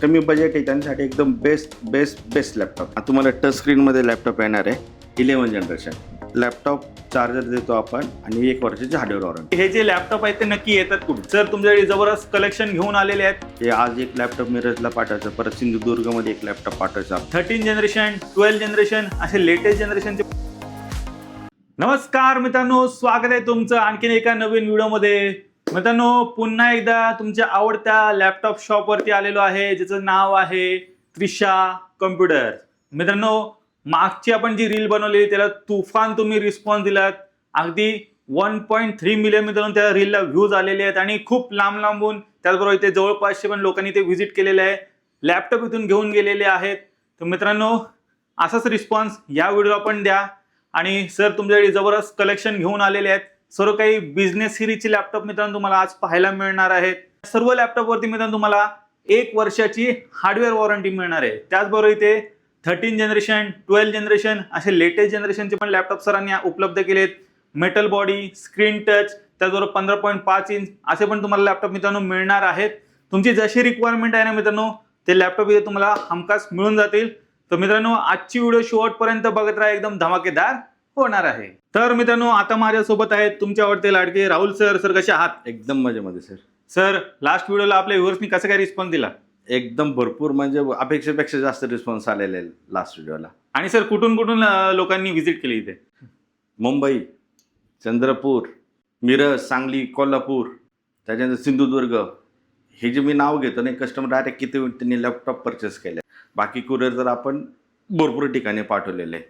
कमी बजेट आहे त्यांच्यासाठी एकदम बेस्ट लॅपटॉप. तुम्हाला टच स्क्रीनमध्ये लॅपटॉप येणार आहे. 11 जनरेशन लॅपटॉप, चार्जर देतो आपण आणि 1 वर्षाची हार्डवेअर वॉरंटी. हे जे लॅपटॉप आहेत ते नक्की येतात कुठे? सर तुमच्याकडे जबरदस्त कलेक्शन घेऊन आलेले आहेत. हे आज एक लॅपटॉप मिरजला पाठवायचं, परत सिंधुदुर्गमध्ये एक लॅपटॉप पाठवायचा. 13 जनरेशन, 12 जनरेशन असे लेटेस्ट जनरेशनचे. नमस्कार मित्रांनो, स्वागत आहे तुमचं आणखीन एका नवीन व्हिडिओमध्ये. मित्रांनो, पुन्हा एकदा तुमच्या आवडत्या लॅपटॉप शॉपवरती आलेलो आहे, ज्याचं नाव आहे त्रिशा कम्प्युटर. मित्रांनो, मागची आपण जी रील बनवली त्याला तुफान तुम्ही रिस्पॉन्स दिलात. अगदी 1.3 मिलियन मित्रांनो त्या रीलला व्ह्यूज आलेले आहेत आणि खूप लांबून त्याचबरोबर इथे जवळपासचे पण लोकांनी ते व्हिजिट केलेलं आहे, लॅपटॉप इथून घेऊन गेलेले आहेत. तर मित्रांनो, असाच रिस्पॉन्स या व्हिडिओला पण द्या. आणि सर तुमच्याकडे जबरदस्त कलेक्शन घेऊन आलेले आहेत. सर्व काही बिझनेस सिरीजचे लॅपटॉप मित्रांनो तुम्हाला आज पाहायला मिळणार आहेत. सर्व लॅपटॉपवरती मित्रांनो तुम्हाला 1 वर्षाची हार्डवेअर वॉरंटी मिळणार आहे. त्याचबरोबर इथे 13 जनरेशन, 12 जनरेशन असे लेटेस्ट जनरेशनचे पण लॅपटॉप सरांनी उपलब्ध केलेत. मेटल बॉडी, स्क्रीन टच, त्याचबरोबर 15.5 इंच असे पण तुम्हाला लॅपटॉप मित्रांनो मिळणार आहेत. तुमची जशी रिक्वायरमेंट आहे ना मित्रांनो, ते लॅपटॉप इथे तुम्हाला हमखास मिळून जातील. तर मित्रांनो, आजची व्हिडिओ शेवटपर्यंत बघत राहा, एकदम धमाकेदार होणार आहे. तर मित्रांनो, आता माझ्यासोबत आहेत तुमच्या आवडते लाडके राहुल सर. सर कसे आहात? एकदम मजेमध्ये सर. सर, लास्ट व्हिडिओला आपल्या व्ह्युअर्सनी कसं काय रिस्पॉन्स दिला? एकदम भरपूर, म्हणजे अपेक्षेपेक्षा जास्त रिस्पॉन्स आलेला आहे लास्ट व्हिडिओला. आणि सर कुठून लोकांनी व्हिजिट केली इथे? मुंबई, चंद्रपूर, मिरज, सांगली, कोल्हापूर, त्याच्यानंतर सिंधुदुर्ग, हे जे मी नाव घेतो ना, कस्टमर डायरेक्ट किती त्यांनी लॅपटॉप परचेस केले. बाकी कुरिअर तर आपण भरपूर ठिकाणी पाठवलेले आहे.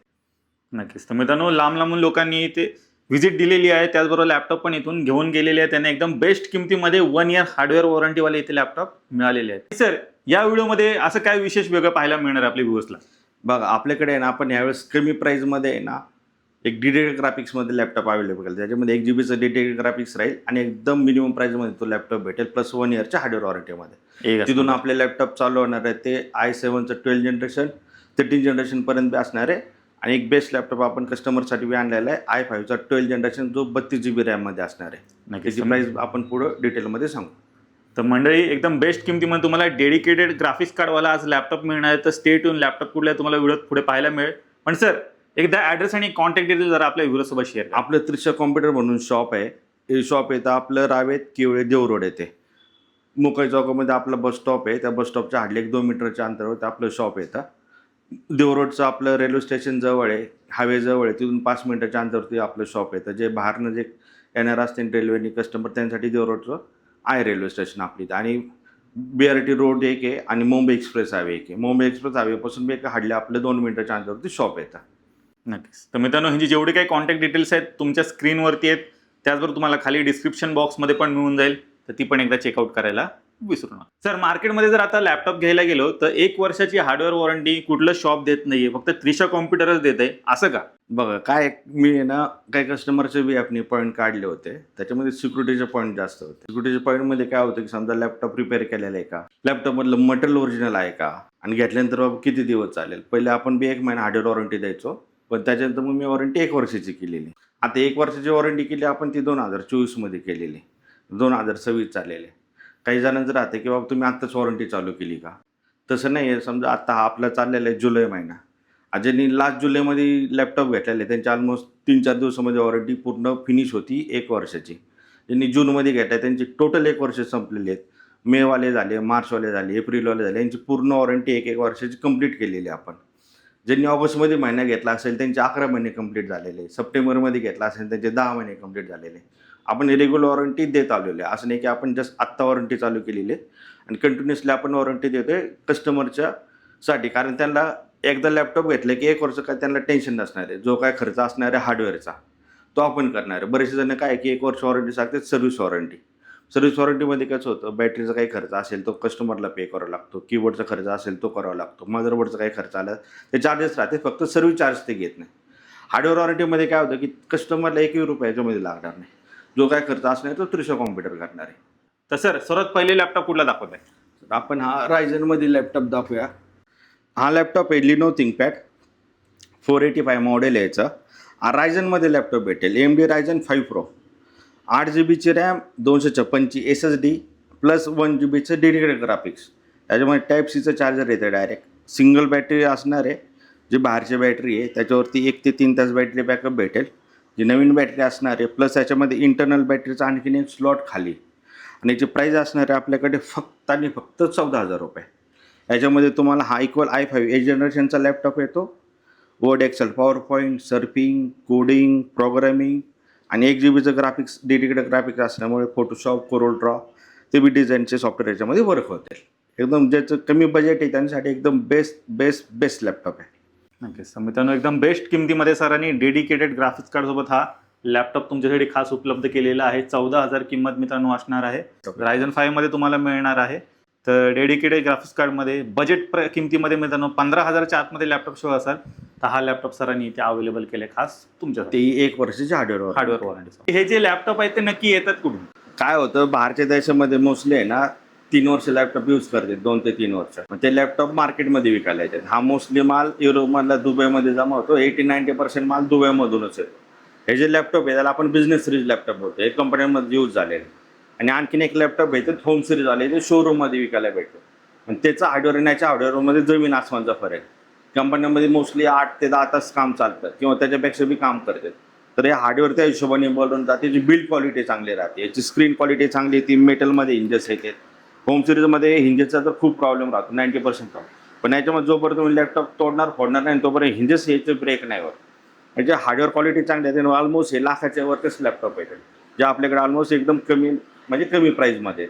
नक्कीच. तर मित्रांनो, लांबून लोकांनी इथे व्हिजिट दिलेली आहे, त्याचबरोबर लॅपटॉप पण इथून घेऊन गेलेले आहे. त्यांना एकदम बेस्ट किमतीमध्ये 1 इयर हार्डवेअर वॉरंटीवाले इथे लॅपटॉप मिळालेले आहेत. सर, या व्हिडिओमध्ये असं काय विशेष वेगळं पाहायला मिळणार आपल्या व्ह्युअर्सला? बघा, आपल्याकडे आहे ना, आपण यावेळेस कमी प्राईजमध्ये आहे ना, एक डिटेक्टेड ग्राफिक्समध्ये लॅपटॉप अवेलेबल केलं. त्याच्यामध्ये 1 GB डिटेक्टेड ग्राफिक्स राहील आणि एकदम मिनिमम प्राईजमध्ये तो लॅपटॉप भेटेल, प्लस 1 इयरच्या हार्डवेअर वॉरंटीमध्ये. तिथून आपले लॅपटॉप चालू होणार आहे ते i7चं 12 जनरेशन, 13 जनरेशनपर्यंत असणार आहे. आणि एक बेस्ट लॅपटॉप आपण कस्टमरसाठी आणलेला आहे, i5चा 12 जनरेशन, जो 32 GB रॅममध्ये असणार आहे. त्याची प्राईस आपण पुढं डिटेलमध्ये सांगू. तर मंडळी, एकदम बेस्ट किमतीमध्ये तुम्हाला डेडिकेटेड ग्राफिक्स कार्डवाला आज लॅपटॉप मिळणार आहे. तर स्टे ट्यून, लॅपटॉप कुठला तुम्हाला व्हिडिओ पुढे पाहायला मिळेल. पण सर, एकदा ॲड्रेस आणि कॉन्टॅक्ट डिटेल जरा आपल्या व्हिडिओसोबत शेअर करा. आपलं त्रिशा कॉम्प्युटर म्हणून शॉप आहे. हे शॉप येतं आपलं रावेत किवळे देव रोड येते. मुकई चौकामध्ये आपलं बस स्टॉप आहे. त्या बस स्टॉपच्या हार्डली 1-2 मीटरच्या अंतरावर आपलं शॉप येतं. देव रोडचं आपलं रेल्वे स्टेशन जवळ आहे, हायवे जवळ आहे. तिथून 5 मिनिटाच्या अंतरावरती आपलं शॉप येतं. जे बाहेरनं जे येणार असतील रेल्वेने कस्टमर, त्यांसाठी देव रोडचं आहे रेल्वे स्टेशन आपली. आणि BRT रोड एक आहे आणि मुंबई एक्सप्रेस हायवे एक आहे. मुंबई एक्सप्रेस हायवेपासून एक हार्डली आपलं 2 मिनिटाच्या अंतरावरती शॉप येतं. नक्कीच. तर मित्रांनो, ह्यांची जेवढे काही कॉन्टॅक्ट डिटेल्स आहेत तुमच्या स्क्रीनवरती आहेत. त्याचबरोबर तुम्हाला खाली डिस्क्रिप्शन बॉक्समध्ये पण मिळून जाईल. तर ती पण एकदा चेकआउट करायला विसरू नका. सर, मार्केटमध्ये जर आता लॅपटॉप घ्यायला गेलो तर 1 वर्षाची हार्डवेअर वॉरंटी कुठलं शॉप देत नाहीये, फक्त त्रिशा कॉम्प्युटरच देत आहे, असं का? बघा, काय मी ना काही कस्टमरचे बी आपण पॉईंट काढले होते. त्याच्यामध्ये सिक्युरिटीचे पॉईंट जास्त होते. सिक्युरिटीच्या पॉईंटमध्ये काय होतं की समजा लॅपटॉप रिपेअर केलेला आहे का, लॅपटॉपमधलं मटेरियल ओरिजिनल आहे का, आणि घेतल्यानंतर बाबा किती दिवस चालेल. पहिले आपण बी 1 महिना हार्डवेअर वॉरंटी द्यायचो, पण त्याच्यानंतर मग मी वॉरंटी 1 वर्षाची केलेली. आता 1 वर्षाची वॉरंटी केली आपण, ती 2024मध्ये केलेली, 2026 चाललेली. काही जणांचं राहते की बाबा तुम्ही आत्ताच वॉरंटी चालू केली का. तसं नाही आहे. समजा आता हा आपला चाललेला आहे जुलै महिना, ज्यांनी लास्ट जुलैमध्ये लॅपटॉप घेतलेले त्यांची ऑलमोस्ट 3-4 दिवसामध्ये वॉरंटी पूर्ण फिनिश होती 1 वर्षाची. ज्यांनी जूनमध्ये घेतला त्यांची टोटल 1 वर्ष संपलेली आहेत. मेवाले झाले, मार्चवाले झाले, एप्रिलवाले झाले, यांची पूर्ण वॉरंटी 1 वर्षाची कंप्लीट केलेली आपण. ज्यांनी ऑगस्टमध्ये महिना घेतला असेल त्यांचे 11 महिने कंप्लीट झालेले. सप्टेंबरमध्ये घेतला असेल त्यांचे 10 महिने कंप्लीट झालेले. आपण रेग्युलर वॉरंटी देत आलेलो आहे. असं नाही की आपण जस्ट आत्ता वॉरंटी चालू केलेली आहे आणि कंटिन्युअसली आपण वॉरंटी देतो आहे कस्टमरच्या साठी. कारण त्यांना एकदा लॅपटॉप घेतलं की 1 वर्ष काय त्यांना टेन्शन नसणार आहे. जो काय खर्च असणार आहे हार्डवेअरचा तो आपण करणार आहे. बरेचसे जण काय की 1 वर्ष वॉरंटी सांगतात, सर्व्हिस वॉरंटी. सर्व्हिस वॉरंटीमध्ये कसं होतं, बॅटरीचा काही खर्च असेल तो कस्टमरला पे करावा लागतो, कीबोर्डचा खर्च असेल तो करावा लागतो, मदरबोर्डचा काही खर्च आला ते चार्जेस राहते, फक्त सर्व्हिस चार्ज ते घेत नाही. हार्डवेअर वॉरंटीमध्ये काय होतं की कस्टमरला 1 रुपया याच्यामध्ये लागणार नाही. जो काय खर्च असणार तो त्रिशा कॉम्प्युटर करणार आहे. तर सर, सर्वात पहिले लॅपटॉप कुठला दाखवत आहे? आपण हा रायझनमधील लॅपटॉप दाखवूया. हा लॅपटॉप आहे लिनो थिंकपॅड 485 मॉडेल आहे याचं. हा रायझनमध्ये लॅपटॉप भेटेल. AMD Ryzen 5 Pro, 8 GB RAM, 256 SSD plus 1 GB dedicated graphics. त्याच्यामध्ये टाईप सीचं चार्जर येतं डायरेक्ट सिंगल बॅटरी असणार आहे. जी बाहेरची बॅटरी आहे त्याच्यावरती 1 ते 3 तास बॅटरी बॅकअप भेटेल. जी नवीन बॅटरी असणार आहे प्लस याच्यामध्ये इंटरनल बॅटरीचा आणखीन एक स्लॉट खाली आणि याची प्राईस असणार आहे आपल्याकडे फक्त आणि फक्त 14,000 रुपये. याच्यामध्ये तुम्हाला हा इक्वल i5 8 जनरेशनचा लॅपटॉप येतो. Word Excel PowerPoint surfing coding programming आणि 1 GB ग्राफिक्स डेडिकेटेड ग्राफिक्स असल्यामुळे फोटोशॉप कोरल ड्रॉ ते बी डिझाईनचे सॉफ्टवेअर याच्यामध्ये वर्क होते. एकदम ज्याचं कमी बजेट आहे त्यांच्यासाठी एकदम बेस्ट लॅपटॉप आहे. नक्कीच. तर मित्रांनो एकदम बेस्ट किमतीमध्ये सरांनी डेडिकेटेड ग्राफिक्स कार्ड सोबत हा लॅपटॉप तुमच्यासाठी खास उपलब्ध केलेला आहे. 14,000 किंमत मित्रांनो असणार आहे. Ryzen 5 मध्ये तुम्हाला मिळणार आहे. तर डेडिकेटेड ग्राफिक्स कार्डमध्ये बजेट किमतीमध्ये मित्रांनो 15,000च्या आतमध्ये लॅपटॉप शो असाल तर हा लॅपटॉप सरांनी इथे अवेलेबल केले खास तुमच्यासाठी. ते 1 वर्षाची हार्डवेअर वॉरंटी. हे जे लॅपटॉप आहेत ते नक्की येतात कुठून? काय होतं बाहेरच्या देशामध्ये मोस्टली आहे ना 3 वर्ष लॅपटॉप यूज करते 2 ते 3 वर्ष मग ते लॅपटॉप मार्केटमध्ये विकायला येतात. हा मोस्टली माल युरोपमधला दुबईमध्ये जमा होतो. 80-90% माल दुबईमधूनच येतो. हे जे लॅपटॉप आहे त्याला आपण बिझनेस सिरीज लॅपटॉप होते हे कंपन्यांमध्ये यूज झालेले आणि आणखीन एक लॅपटॉप आहे ते होम सिरीज आले ते शोरूममध्ये विकायला भेटतो. आणि त्याचा हार्डवेअर आणि याच्या हार्डवेअरमध्ये जमीन आसमानचा फरक. कंपन्यांमध्ये मोस्टली 8 ते 10 तास काम चालतं किंवा त्याच्यापेक्षा बी काम करतात. तर हे हार्डवेअर त्या हिशोबाने बनवून जाते. याची बिल्ड क्वालिटी चांगली राहते. याची स्क्रीन क्वालिटी चांगली येते. मेटलमध्ये हिंजेस येतात. होम सिरीजमध्ये हिंजेसचा तर खूप प्रॉब्लेम राहतो 90% प्रॉब्लेम. पण याच्यामध्ये जोपर्यंत तुम्ही लॅपटॉप फोडणार नाही तोपर्यंत हिंजेस याचे ब्रेक नाही होत. म्हणजे हार्डवेअर क्वालिटी चांगली आहे. ऑलमोस्ट हे लाखाच्या वरतीच लॅपटॉप येतात जे आपल्याकडे ऑलमोस्ट एकदम कमी प्राईजमध्ये.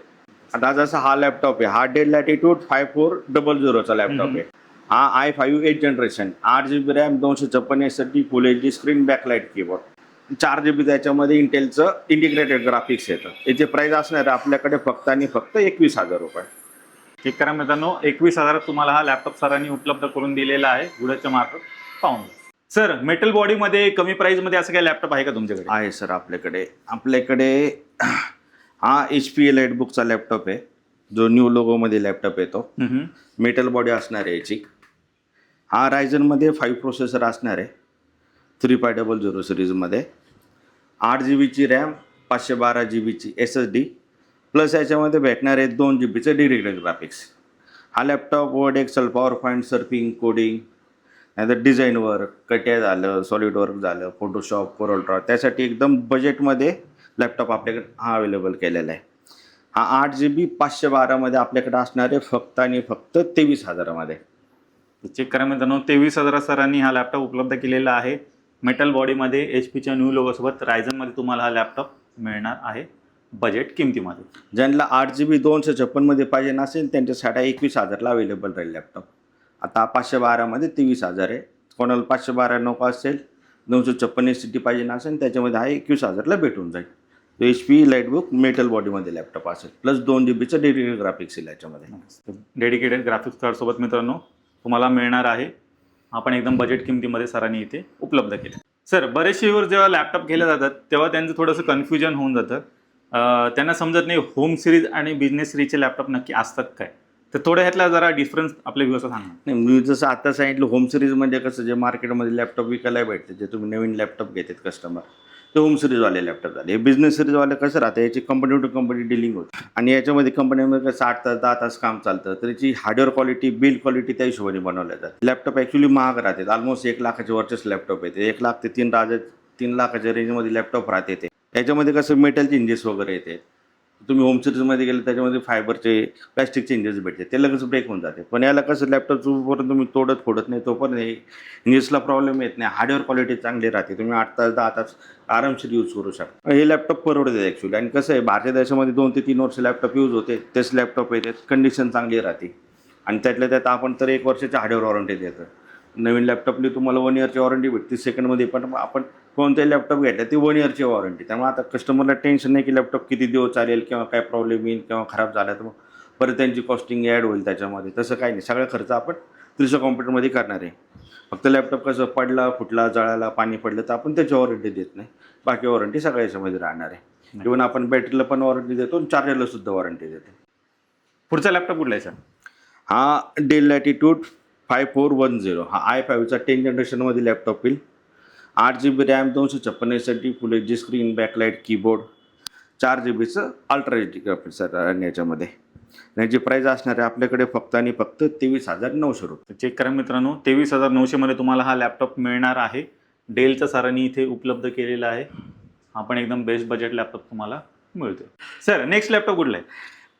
आता जसा हा लॅपटॉप आहे हा डेल लॅटिट्यूड 5400चा लॅपटॉप आहे. हा i5 8 generation 8 GB RAM 256 SSD full HD screen backlight keyboard 4 GB त्याच्यामध्ये इंटेलचं इंटिग्रेटेड ग्राफिक्स येतं. याची प्राईस असणार आहे आपल्याकडे फक्त आणि फक्त 21,000 रुपये. ठीक करा मित्रांनो 21,000 तुम्हाला हा लॅपटॉप सरांनी उपलब्ध करून दिलेला आहे व्हिडिओच्या मार्फत पाहून. सर मेटल बॉडीमध्ये कमी प्राईसमध्ये असं काही लॅपटॉप आहे का तुमच्याकडे? आहे सर आपल्याकडे हा HP लाईटबुकचा लॅपटॉप आहे जो न्यू लोगोमध्ये लॅपटॉप येतो. मेटल बॉडी असणार आहे याची. हा रायझनमध्ये 5 प्रोसेसर असणार आहे 3500 सिरीजमध्ये. 8 GB RAM 512 GB SSD plus याच्यामध्ये भेटणार आहे 2 GB डेडिकेटेड ग्राफिक्स. हा laptop Word Excel PowerPoint surfing coding नाहीतर डिझाईन वर्क कट्या झालं सॉलिड वर्क झालं फोटोशॉप कोरल ड्रॉ त्यासाठी एकदम बजेटमध्ये लॅपटॉप आपल्याकडे हा अवेलेबल केलेला आहे. हा 8 GB 512मध्ये आपल्याकडे असणार आहे फक्त आणि फक्त 23,000मध्ये. चेक करा मित्रांनो 23,000 सरांनी हा लॅपटॉप उपलब्ध केलेला आहे मेटल बॉडीमध्ये HPच्या न्यू लोगोसोबत. रायझनमध्ये तुम्हाला हा लॅपटॉप मिळणार आहे बजेट किमतीमध्ये. ज्यांना 8 GB 256मध्ये पाहिजे नसेल त्यांच्यासाठी 21,000ला अवेलेबल राहील लॅपटॉप. आता 512मध्ये 23,000 आहे. कोणाला 512 नको असेल 256 SSD पाहिजे नसेल त्याच्यामध्ये हा 21,000ला भेटून जाईल. HP लाईटबुक मेटल बॉडीमध्ये लॅपटॉप असेल प्लस 2 GB डेडिकेटेड ग्राफिक्स येईल याच्यामध्ये. डेडिकेटेड ग्राफिक्स कार्डसोबत मित्रांनो तुम्हाला मिळणार आहे. आपण एकदम बजेट किमतीमध्ये सरांनी इथे उपलब्ध केले. सर बरेचसे व्ह्यूअर जेव्हा लॅपटॉप घ्यायला जातात तेव्हा त्यांचं थोडंसं कन्फ्युजन होऊन जातं. त्यांना समजत नाही होम सिरीज आणि बिझनेस सिरीजचे लॅपटॉप नक्की असतात काय. तर थोडं ह्यातला जरा डिफरन्स आपल्या व्ह्यूअर्सला सांगा. नाही मी जसं आता सांगितलं होम सिरीज म्हणजे कसं जे मार्केटमध्ये लॅपटॉप विकायला भेटते जे तुम्ही नवीन लॅपटॉप घेतात कस्टमर ते होम सिरीजवाले लॅपटॉप झाले. हे बिझनेस सिरीजवाले कसं राहतं याची कंपनी टू कंपनी डिलिंग होते आणि याच्यामध्ये कंपनीमध्ये कसं 8 तास 10 तास काम चालतं तर याची हार्डवेअर क्वालिटी बिल्ड क्वालिटी त्या हिशोबाने बनवल्या जातात. लॅपटॉप ॲक्च्युली महाग राहतात. ऑलमोस्ट 1 लाखाच्या वरचेच लॅपटॉप येते. 1 लाख ते 3 लाखाच्या रेंजमध्ये लॅपटॉप राहते. ते याच्यामध्ये कसं मेटलचे इंजेस वगैरे येते. तुम्ही होम सिरीजमध्ये गेले त्याच्यामध्ये फायबरचे प्लॅस्टिकचे इंजेस भेटते ते लगेच ब्रेक होऊन जाते. पण याला कसं लॅपटॉप जोपर्यंत तुम्ही फोडत नाही तोपर्यंत इंजेसला प्रॉब्लेम येत नाही. हार्डवेअर क्वालिटी चांगली राहते. तुम्ही 8 तास 10 तास आरामशीर यूज करू शकता. हे लॅपटॉप परवडते ॲक्च्युली. आणि कसं आहे भारतीय देशामध्ये 2 ते 3 वर्ष लॅपटॉप यूज होते तेच लॅपटॉप येतात कंडिशन चांगली राहते. आणि त्यातल्या त्यात आपण तर 1 वर्षाची हार्डवेअर वॉरंटी देतो. नवीन लॅपटॉपली तुम्हाला 1 इयरची वॉरंटी भेटते. सेकंडमध्ये पण आपण कोणताही लॅपटॉप घेतला ती 1 इयरची वॉरंटी. त्यामुळे आता कस्टमरला टेन्शन नाही की लॅपटॉप किती दिवस चालेल किंवा काय प्रॉब्लेम येईल किंवा खराब झाला तर मग परत त्यांची कॉस्टिंग ॲड होईल त्याच्यामध्ये. तसं काही नाही. सगळा खर्च आपण त्रिशा कॉम्प्युटरमध्ये करणार आहे. फक्त लॅपटॉप कसं पडला फुटला जळाला पाणी पडलं तर आपण त्याची वॉरंटी देत नाही. बाकी वॉरंटी सगळ्या याच्यामध्ये राहणार आहे. इव्हन आपण बॅटरीला पण वॉरंटी देतो आणि चार्जरला सुद्धा वॉरंटी देतो. पुढचा लॅपटॉप कुठला आहे सर? हा डेल लॅटिट्यूड 5410 हा i5चा 10 जनरेशनमध्ये लॅपटॉप येईल. 8 GB RAM 256 SSD full HD screen backlight keyboard 4 GB ultra H D graphics sir याच्यामध्ये. आणि याची प्राईस असणार आहे आपल्याकडे फक्त आणि फक्त 23,900 रुपये. चेक करा मित्रांनो, 23,900 मध्ये तुम्हाला हा लॅपटॉप मिळणार आहे. डेलचा सरांनी इथे उपलब्ध केलेला आहे. हा पण एकदम बेस्ट बजेट लॅपटॉप तुम्हाला मिळतो. सर नेक्स्ट लॅपटॉप कुठला आहे?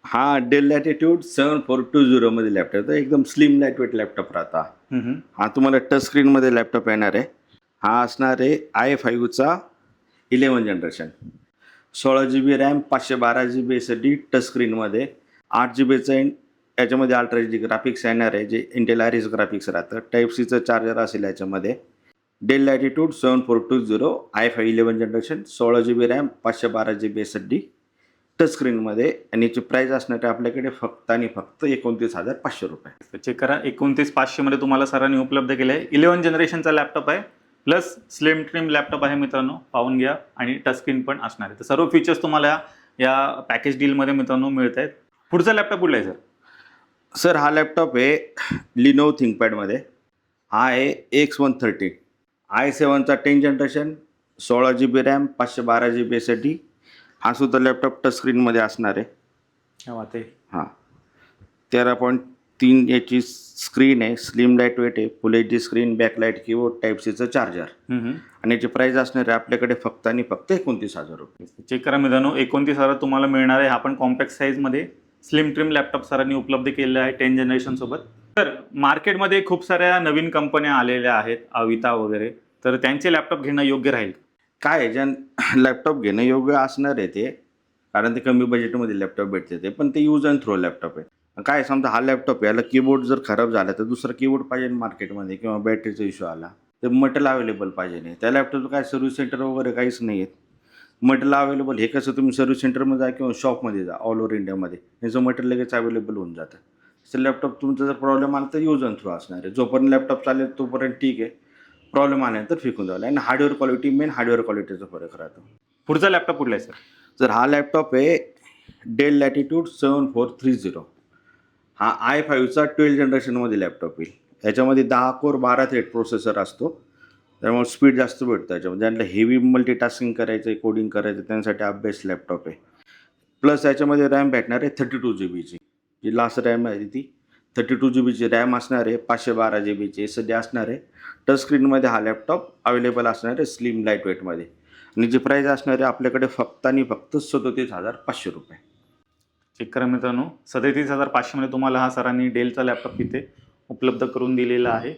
हा डेल लॅटिट्यूड 7420 मध्ये लॅपटॉप आहे. एकदम स्लिम लाईट वेट लॅपटॉप राहता. हा तुम्हाला टच स्क्रीनमध्ये लॅपटॉप येणार आहे. हा असणार आहे i5चा 11 generation, 16 GB RAM, 512 GB SSD, touch स्क्रीनमध्ये 8 GBचं याच्यामध्ये अल्ट्रा एच डी ग्राफिक्स येणार आहे, जे इंटेल आयरिस ग्राफिक्स राहतं. टाईप सीचं चार्जर असेल याच्यामध्ये. Dell Latitude 7420 i5 11 generation, 16 GB RAM, 512 GB SSD, touch स्क्रीनमध्ये. आणि याची प्राईस असणार आहे आपल्याकडे फक्त आणि फक्त 29,500 रुपये. चेक करा, 29,500 मध्ये तुम्हाला सरांनी उपलब्ध केलं आहे. 11 जनरेशनचा लॅपटॉप आहे, प्लस स्लिम ट्रिम लॅपटॉप आहे मित्रांनो, पाहून घ्या. आणि टच स्क्रीन पण असणार आहे. तर सर्व फीचर्स तुम्हाला या पॅकेज डीलमध्ये मित्रांनो मिळत आहेत. पुढचा लॅपटॉप कुठला आहे सर? सर हा लॅपटॉप आहे लिनोव्हो थिंकपॅडमध्ये. हा आहे X130 i7चा 10 generation, 16 GB RAM, 512 GB SSD. हा सुद्धा लॅपटॉप टच स्क्रीनमध्ये असणार आहे. काय बात आहे. हां 13.3 याची स्क्रीन आहे, स्लिम लाईट वेट आहे, full H D screen, backlight keyboard, type सीचं चार्जर. आणि याची प्राईस असणार आहे आपल्याकडे फक्त आणि फक्त 29,000 रुपये. चेक करा मित्रांनो, 29,000 तुम्हाला मिळणार आहे. हा पण कॉम्पॅक्ट साईजमध्ये स्लिम ट्रिम लॅपटॉप सरांनी उपलब्ध केलेला आहे 10 जनरेशन सोबत. तर मार्केटमध्ये खूप साऱ्या नवीन कंपन्या आलेल्या आहेत, अविता वगैरे, तर त्यांचे लॅपटॉप घेणं योग्य राहील? काय आहे, ज्या लॅपटॉप घेणं योग्य असणार आहे ते, कारण ते कमी बजेटमध्ये लॅपटॉप भेटते ते, पण ते यूज अँड थ्रो लॅपटॉप आहे. काय समजा हा लॅपटॉप याला कीबोर्ड जर खराब झाला तर दुसरा कीबोर्ड पाहिजे मार्केटमध्ये, किंवा बॅटरीचा इश्यू आला तर मटेरियल अवेलेबल पाहिजे नाही. त्या लॅपटॉपचं काय सर्व्हिस सेंटर वगैरे काहीच नाही आहेत. मटेरियल अवेलेबल हे कसं, तुम्ही सर्व्हिस सेंटरमध्ये जा किंवा शॉपमध्ये जा ऑल ओव्हर इंडियामध्ये, ह्याचं मटेरियल लगेच अवेलेबल होऊन जातं. तर लॅपटॉप तुमचा जर प्रॉब्लेम आला तर यूज अँड थ्रो असणार आहे. जोपर्यंत लॅपटॉप चालेल तोपर्यंत ठीक आहे, प्रॉब्लेम आल्यानंतर फेकून द्यावं. आणि हार्डवेअर क्वालिटी, मेन हार्डवेअर क्वालिटीचा फरक राहतो. पुढचा लॅपटॉप कुठला आहे सर? जर हा लॅपटॉप आहे डेल लॅटिट्यूड 7430. हा i5चा 12 जनरेशनमध्ये लॅपटॉप येईल. याच्यामध्ये 10 कोर 12 थ्रेड प्रोसेसर असतो, त्यामुळे स्पीड जास्त भेटतं. याच्यामध्ये ज्यांना हेवी मल्टीटास्किंग करायचं आहे, कोडिंग करायचं आहे, त्यांच्यासाठी हा बेस्ट लॅपटॉप आहे. प्लस याच्यामध्ये रॅम भेटणार आहे 32 GBची, जी लास्ट रॅम आहे ती 32 GBची रॅम असणार आहे, 512 GBची SSD असणार आहे. टच स्क्रीनमध्ये हा लॅपटॉप अवेलेबल असणार आहे स्लिम लाईट वेटमध्ये. आणि जी प्राईस असणार आहे आपल्याकडे फक्त आणि फक्त 37,500 रुपये. चेक करा मित्रांनो, 37,500 मध्ये तुम्हाला हा सरांनी डेलचा लॅपटॉप इथे उपलब्ध करून दिलेला आहे.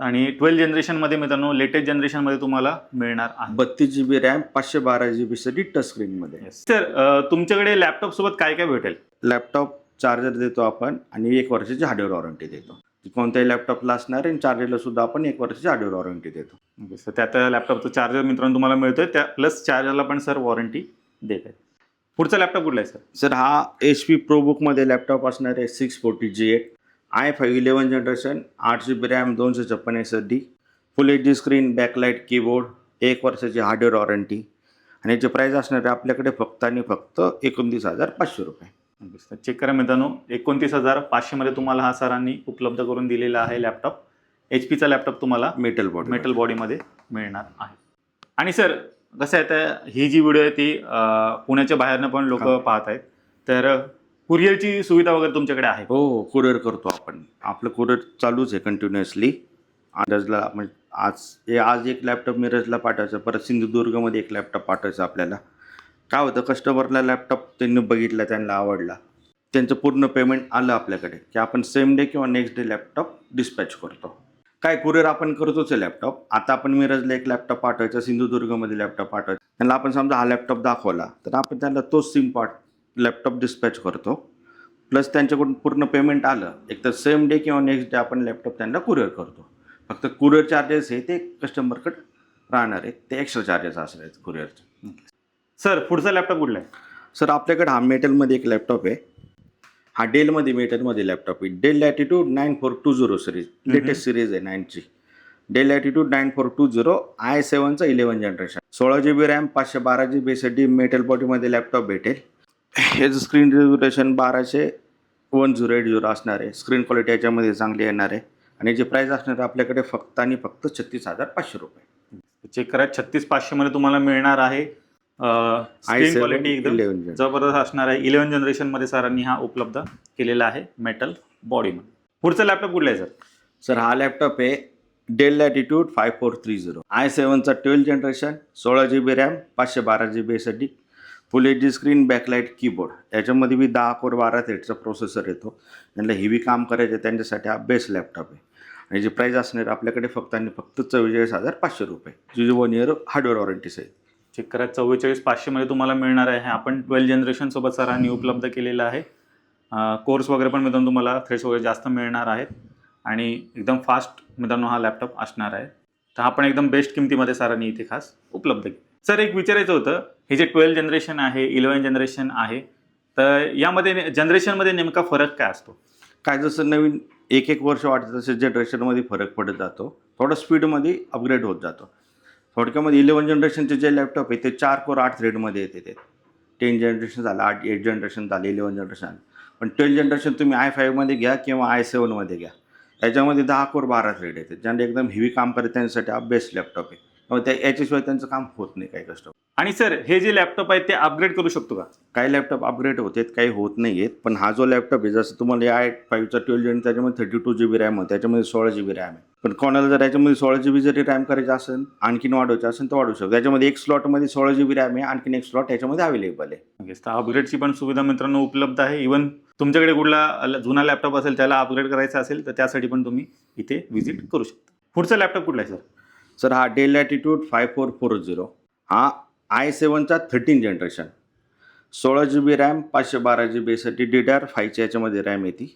आणि 12 जनरेशनमध्ये मित्रांनो, लेटेस्ट जनरेशनमध्ये तुम्हाला मिळणार आहे. 32 GB RAM, 512 GB SSD touch स्क्रीनमध्ये. सर तुमच्याकडे लॅपटॉप सोबत काय काय भेटेल? लॅपटॉप चार्जर देतो आपण, आणि 1 वर्षाची हार्डवेअर वॉरंटी देतो. कोणत्याही लॅपटॉपला असणार आहे. आणि चार्जरला सुद्धा आपण 1 वर्षाची हार्डवेअर वॉरंटी देतो. सर त्यात लॅपटॉपचं चार्जर मित्रांनो तुम्हाला मिळतोय, त्या प्लस चार्जरला पण सर वॉरंटी देत आहे. पुढचा लॅपटॉप कुठला आहे सर? सर हा HP ProBookमध्ये लॅपटॉप असणार आहे 640 G8, i5 11 generation, 8 GB RAM, 256 SSD, full H D screen, backlight keyboard, 1 वर्षाची हार्डवेअर वॉरंटी. आणि याची प्राईस असणार आहे आपल्याकडे फक्त आणि फक्त 29,500 रुपये. चेक करा मित्रांनो, 29,500 मध्ये तुम्हाला हा सरांनी उपलब्ध करून दिलेला आहे लॅपटॉप. HPचा लॅपटॉप तुम्हाला मेटल बॉडीमध्ये मिळणार आहे. आणि सर कसं आहे, तर ही जी व्हिडिओ आहे ती पुण्याच्या बाहेरनं पण लोक पाहत आहेत, तर कुरिअरची सुविधा वगैरे तुमच्याकडे आहे? हो, कुरिअर करतो आपण. आपलं कुरिअर चालूच आहे कंटिन्युअसली. मिरजला म्हणजे आज एक लॅपटॉप मिरजला पाठवायचं, परत सिंधुदुर्गमध्ये एक लॅपटॉप पाठवायचं आपल्याला. काय होतं, कस्टमरला लॅपटॉप त्यांनी बघितला, त्यांना आवडला, त्यांचं पूर्ण पेमेंट आलं आपल्याकडे की आपण सेम डे किंवा नेक्स्ट डे लॅपटॉप डिस्पॅच करतो. काय कुरिअर आपण करतोच आहे लॅपटॉप. आता आपण मिरजला एक लॅपटॉप पाठवायचा, सिंधुदुर्गमध्ये लॅपटॉप पाठवायचा. त्यांना आपण समजा हा लॅपटॉप दाखवला तर आपण त्यांना तोच सिम लॅपटॉप डिस्पॅच करतो. प्लस त्यांच्याकडून पूर्ण पेमेंट आलं, एक तर सेम डे किंवा नेक्स्ट डे आपण लॅपटॉप त्यांना कुरिअर करतो. फक्त कुरिअर चार्जेस हे ते कस्टमरकडे राहणार आहेत, ते एक्स्ट्रा चार्जेस असणार आहेत कुरिअरचे. सर पुढचा लॅपटॉप कुठला आहे? सर आपल्याकडे हा मेटलमध्ये एक लॅपटॉप आहे. हा डेलमध्ये मेटलमध्ये लॅपटॉप आहे. Dell Latitude 9420 series, latest series आहे 9ची. डेल लॅटिट्यूड 9420 i7चा 11 generation, 16 GB RAM, 512 GB SSD, metal बॉडीमध्ये लॅपटॉप भेटेल. ह्याचं स्क्रीन रेझोल्युशन 1280x1080 असणार आहे. स्क्रीन क्वालिटी याच्यामध्ये चांगली येणार आहे. आणि याची प्राईस असणार आहे आपल्याकडे फक्त आणि फक्त 36,500 रुपये. चेक करा, 36,500 मध्ये तुम्हाला मिळणार आहे. स्क्रीन i7 क्वालिटी एकदम 11 जबरदस्त असणार आहे. 11 जनरेशनमध्ये सरांनी हा उपलब्ध केलेला आहे मेटल बॉडीमध्ये. पुढचा लॅपटॉप कुठला आहे सर? सर हा लॅपटॉप आहे डेल लॅटिट्यूड 5430 i7चा 12 generation, 16 GB RAM, 512 GB SSD, full H D screen, backlight keyboard. याच्यामध्ये बी 10 कोर 12 थ्रेडचा प्रोसेसर येतो. ज्यांना हेवी काम करायचं त्यांच्यासाठी हा बेस्ट लॅपटॉप आहे. आणि जी प्राईस असणार आपल्याकडे फक्त आणि फक्त 44,500 रुपये, जी 1 इयर हार्डवेअर वॉरंटीस आहे. चेक करा, 44,500 मध्ये तुम्हाला मिळणार आहे. आपण 12 जनरेशन सोबत सरांनी उपलब्ध केलेलं आहे. कोर्स वगैरे पण मित्रांनो तुम्हाला थ्रेड्स वगैरे जास्त मिळणार आहेत आणि एकदम फास्ट मित्रांनो हा लॅपटॉप असणार आहे. तर हा पण एकदम बेस्ट किमतीमध्ये सरांनी इथे खास उपलब्ध केला. सर एक विचारायचं होतं, हे जे 12 जनरेशन आहे, 11 जनरेशन आहे, तर यामध्ये जनरेशनमध्ये नेमका फरक काय असतो? काय जसं नवीन एक वर्ष वाटतं तसे जनरेशनमध्ये फरक पडत जातो. थोडं स्पीडमध्ये अपग्रेड होत जातो. थोडक्यामध्ये 11 जनरेशनचे जे लॅपटॉप आहे ते 4 कोर 8 थ्रेडमध्ये येते. ते 10 जनरेशन झालं, 8 जनरेशन झालं, 11 जनरेशन झालं. पण 12 जनरेशन तुम्ही i5मध्ये घ्या किंवा i7मध्ये घ्या, याच्यामध्ये 10 कोर 12 थ्रेड येते. ज्यांना एकदम हेवी काम करते त्यांच्यासाठी हा बेस्ट लॅपटॉप आहे. त्यामुळे याच्याशिवाय त्यांचं काम होत नाही काही कस्टमर. आणि सर हे जे लॅपटॉप आहे ते अपग्रेड करू शकतो का? काही लॅपटॉप अपग्रेड होतात, काही होत नाही आहेत. पण हा जो लॅपटॉप आहे, जसं तुम्हाला i5चा 12 जनरेशन त्याच्यामध्ये 32 GB रॅम आहे, त्याच्यामध्ये 16 GB रॅम आहे. पण कोणाला जर याच्यामध्ये 16 GB जरी रॅम करायचं असेल, आणखीन वाढवायचं असेल तर वाढवू शकतो. त्याच्यामध्ये एक स्लॉटमध्ये 16 GB रॅम आहे, आणखीन एक स्लॉट याच्यामध्ये अवेलेबल आहे. तर अपग्रेडची पण सुविधा मित्रांनो उपलब्ध आहे. इव्हन तुमच्याकडे कुठला जुना लॅपटॉप असेल त्याला अपग्रेड करायचा असेल तर त्यासाठी पण तुम्ही इथे व्हिजिट करू शकता. पुढचा लॅपटॉप कुठला आहे सर? सर हा डेल लॅटिट्यूड 5440. हा i7चा 13 generation, 16 GB RAM, 512 GB SSD, DDR5च्या याच्यामध्ये रॅम येते.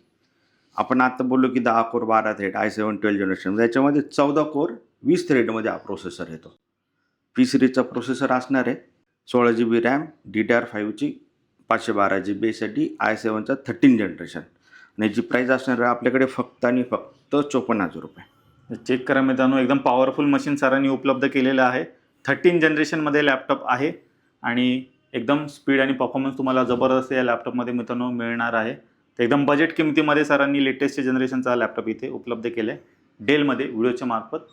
आपण आता बोललो की 10 कोर 12 थ्रेड i7 12 जनरेशन, याच्यामध्ये 14 कोर 20 थ्रेडमध्ये हा प्रोसेसर येतो. P सिरीजचा प्रोसेसर असणार आहे, 16 GB रॅम, DDR5ची, 512 GB SSD, i7चा 13 जनरेशन. आणि याची प्राईस असणार आहे आपल्याकडे फक्त आणि फक्त 54,000 रुपये. चेक करा मित्रांनो, एकदम पॉवरफुल मशीन सरांनी उपलब्ध केलेलं आहे. 13 जनरेशनमध्ये लॅपटॉप आहे आणि एकदम स्पीड आणि परफॉर्मन्स तुम्हाला जबरदस्त या लॅपटॉपमध्ये मित्रांनो मिळणार आहे. तर एकदम बजेट किमतीमध्ये सरांनी लेटेस्ट जनरेशनचा लॅपटॉप इथे उपलब्ध केला आहे. डेलमध्ये व्हिडिओच्या मार्फत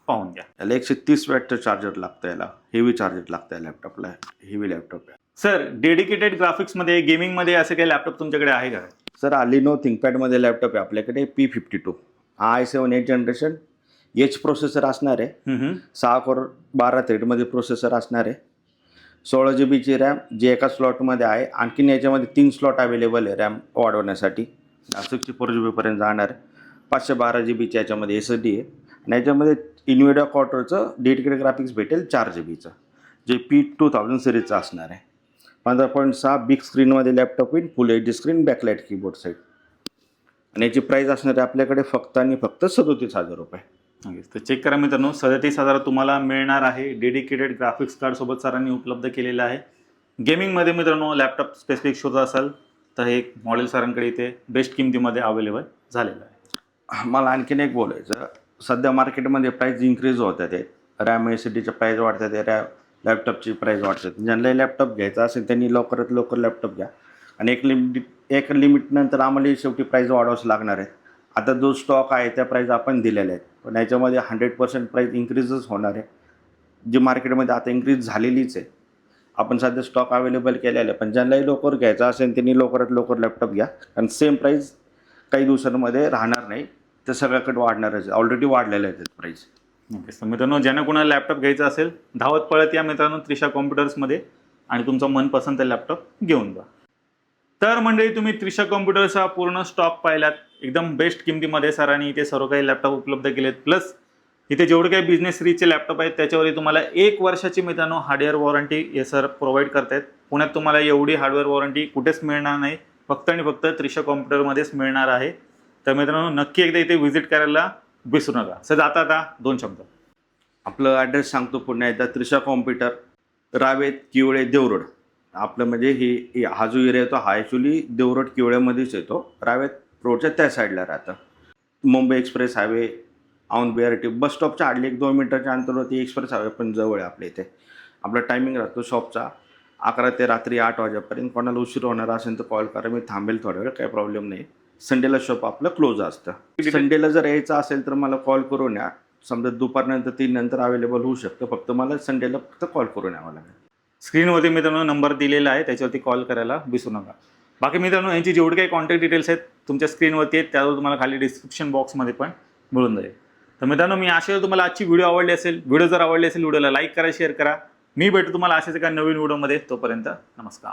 पाहून घ्या. याला 130 वॅटचं चार्जर लागतं, याला हेवी चार्जर लागतं या लॅपटॉपला, हेवी लॅपटॉप आहे. सर डेडिकेटेड ग्राफिक्समध्ये गेमिंगमध्ये असे काही लॅपटॉप तुमच्याकडे आहे का? सर हा लिनो थिंकपॅडमध्ये लॅपटॉप आहे आपल्याकडे, P52. हा i7 8 जनरेशन, एच प्रोसेसर असणार आहे, 6 कोर 12 थ्रेडमध्ये प्रोसेसर असणार आहे, 16 GBची रॅम जे एका स्लॉटमध्ये आहे. आणखीन याच्यामध्ये 3 स्लॉट अवेलेबल आहे रॅम वाढवण्यासाठी. 64 GB जाणार आहे. 512 GBची याच्यामध्ये SSD आहे आणि याच्यामध्ये इन्व्हिडिया क्वार्टरचं डेडिकेटेड ग्राफिक्स भेटेल 4 GBचं, जे P2000 सिरीजचं असणार आहे. 15.6 बिग स्क्रीनमध्ये लॅपटॉप होईल, full H D screen, backlight keyboard side. आणि याची प्राईस असणार आहे आपल्याकडे फक्त आणि फक्त 37,000 रुपये. तर चेक करा मित्रांनो, 37,000 तुम्हाला मिळणार आहे. डेडिकेटेड ग्राफिक्स कार्ड सोबत सरांनी उपलब्ध केलेलं आहे. गेमिंगमध्ये मित्रांनो लॅपटॉप स्पेसिफिक शोध असाल तर हे एक मॉडेल सरांकडे इथे बेस्ट किमतीमध्ये अवेलेबल झालेलं आहे. मला आणखीन एक बोलायचं, सध्या मार्केटमध्ये प्राईस इन्क्रीज होतात आहे. रॅम SSDच्या प्राईस वाढतात आहे, लॅपटॉपची प्राईस वाढतात. ज्यांना लॅपटॉप घ्यायचा असेल त्यांनी लवकरात लवकर लॅपटॉप घ्या. आणि एक लिमिटनंतर आम्हाला शेवटी प्राईस वाढवावंच लागणार आहे. आता जो स्टॉक आहे त्या प्राईस आपण दिलेल्या आहेत, पण याच्यामध्ये 100% प्राईस इन्क्रीजच होणार आहे. जी मार्केटमध्ये आता इन्क्रीज झालेलीच आहे. आपण सध्या स्टॉक अवेलेबल केलेला आहे, पण ज्यांनाही लवकर घ्यायचा असेल त्यांनी लवकरात लवकर लॅपटॉप घ्या. कारण सेम प्राईस काही दिवसांमध्ये राहणार नाही, ते सगळ्याकडे वाढणारच आहे. ऑलरेडी वाढलेल्या आहेत प्राईस. ओके, मित्रांनो ज्यांना कोणाला लॅपटॉप घ्यायचा असेल धावत पळत या मित्रांनो त्रिशा कॉम्प्युटर्समध्ये आणि तुमचा मनपसंत लॅपटॉप घेऊन जा. तर मंडळी तुम्ही त्रिशा कॉम्प्युटर्सचा पूर्ण स्टॉक पाहिलात. एकदम बेस्ट किमतीमध्ये सरांनी इथे सर्व काही लॅपटॉप उपलब्ध केलेत. प्लस इथे जेवढे काही बिझनेस सीरीजचे लॅपटॉप आहेत त्याच्यावरही तुम्हाला 1 वर्षाची मित्रांनो हार्डवेअर वॉरंटी हे सर प्रोव्हाइड करतायत. पुण्यात तुम्हाला एवढी हार्डवेअर वॉरंटी कुठेच मिळणार नाही, फक्त आणि फक्त त्रिशा कॉम्प्युटरमध्येच मिळणार आहे. तर मित्रांनो नक्की एकदा इथे व्हिजिट करायला विसरू नका. सर आता 2 शब्द आपलं ॲड्रेस सांगतो पुन्हा एकदा. त्रिशा कॉम्प्युटर, रावेत, किवळे, देवरोड. आपलं म्हणजे हा जो एरिया येतो हा ॲक्च्युली देवरोड किवळ्यामध्येच येतो. रावेत रोडच्या त्या साईडला राहतं. Mumbai express highway, Aundh BRT बस स्टॉपच्या आडली 1-2 मिनिटाच्या अंतरावरती एक्सप्रेस हायवे पण जवळ आहे आपल्या इथे. आपला टायमिंग राहतो शॉपचा 11 ते रात्री 8 वाजेपर्यंत. कोणाला उशीर होणार असेल तर कॉल करा, मी थांबेल थोडा वेळ, काही प्रॉब्लेम नाही. संडेला शॉप आपलं क्लोज असतं. संडेला जर यायचं असेल तर मला कॉल करून या. समजा दुपारनंतर 3 नंतर अवेलेबल होऊ शकतं, फक्त मला संडेला फक्त कॉल करून यावं लागेल. स्क्रीनवरती मित्रांनो नंबर दिलेला आहे, त्याच्यावरती कॉल करायला विसरू नका. बाकी मित्रांनो यांची जेवढे काही कॉन्टॅक्ट डिटेल्स आहेत तुमच्या स्क्रीनवरती आहेत, त्यावर तुम्हाला खाली डिस्क्रिप्शन बॉक्समध्ये पण मिळून जाईल. तर मित्रांनो मी आशा करतो तुम्हाला आजची व्हिडिओ आवडली असेल. व्हिडिओ जर आवडली असेल व्हिडिओला लाईक करा, शेअर करा. मी भेटू तुम्हाला अशाच एका नवीन व्हिडिओमध्ये. तोपर्यंत नमस्कार.